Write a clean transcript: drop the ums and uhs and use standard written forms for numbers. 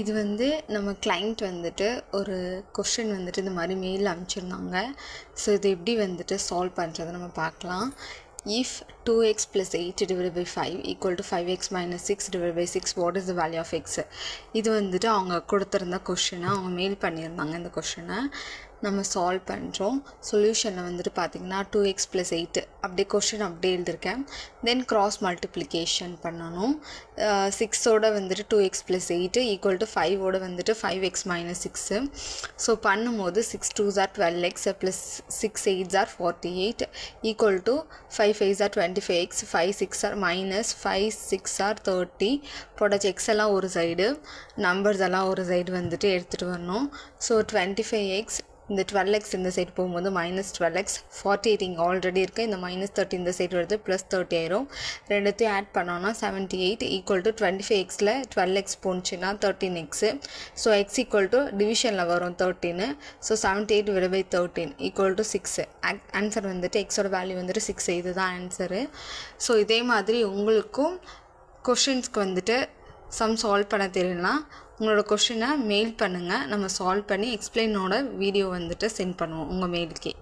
இது வந்து நம்ம கிளைண்ட் வந்துட்டு ஒரு கொஷின் வந்துட்டு இந்த மாதிரி மெயில் அனுப்பிச்சிருந்தாங்க. ஸோ இது எப்படி வந்துட்டு சால்வ் பண்ணுறதை நம்ம பார்க்கலாம். If 2x plus 8 divided by 5 equal to 5x minus 6 divided by 6, what is the value of x? இது வந்துட்டு அவங்க கொடுத்துருந்த கொஷினை அவங்க மெயில் பண்ணியிருந்தாங்க. இந்த கொஷினை நம்ம சால்வ் பண்ணுறோம். சொல்யூஷனில் வந்துட்டு பார்த்திங்கன்னா 2x plus 8 அப்படியே கொஷின் அப்படியே எழுதியிருக்கேன். தென் கிராஸ் மல்டிப்ளிகேஷன் பண்ணணும். 6ஓட வந்துட்டு 2x plus 8 ஈக்குவல் டு 5ஓட வந்துட்டு 5x minus 6. ஸோ பண்ணும்போது 6 2s are 12x plus 6 8s are 48 equal to 5 5s are 25x, 5 6 are minus 5 6 are 30. போட்டாச்சு. எக்ஸ் எல்லாம் ஒரு சைடு, நம்பர்ஸ் எல்லாம் ஒரு சைடு வந்துட்டு எடுத்துகிட்டு வரணும். ஸோ 25x இந்த 12x இந்த சைடு போகும்போது மைனஸ் 12x, 48 இங்கே ஆல்ரெடி இருக்குது, இந்த மைனஸ் 30 இந்த சைடு வருது, ப்ளஸ் 30 ஆயிரும். ரெண்டுத்தையும் ஆட் பண்ணோன்னா 78 ஈக்குவல் டு 25xல் 12x போணுச்சுன்னா 13x. So X equal to டிவிஷனில் வரும் 13. ஸோ 78 divided by 13 equal to 6. Answer வந்துட்டு எக்ஸோட வேல்யூ வந்துட்டு 6. இதுதான் ஆன்சரு. ஸோ இதே மாதிரி உங்களுக்கும் கொஷின்ஸ்க்கு வந்துட்டு சம் சால்வ் பண்ண தெரியலனா உங்களோட கொஷினை மெயில் பண்ணுங்கள். நம்ம சால்வ் பண்ணி எக்ஸ்பிளைனோட வீடியோ வந்துட்டு சென்ட் பண்ணுவோம் உங்கள் மெயிலுக்கே.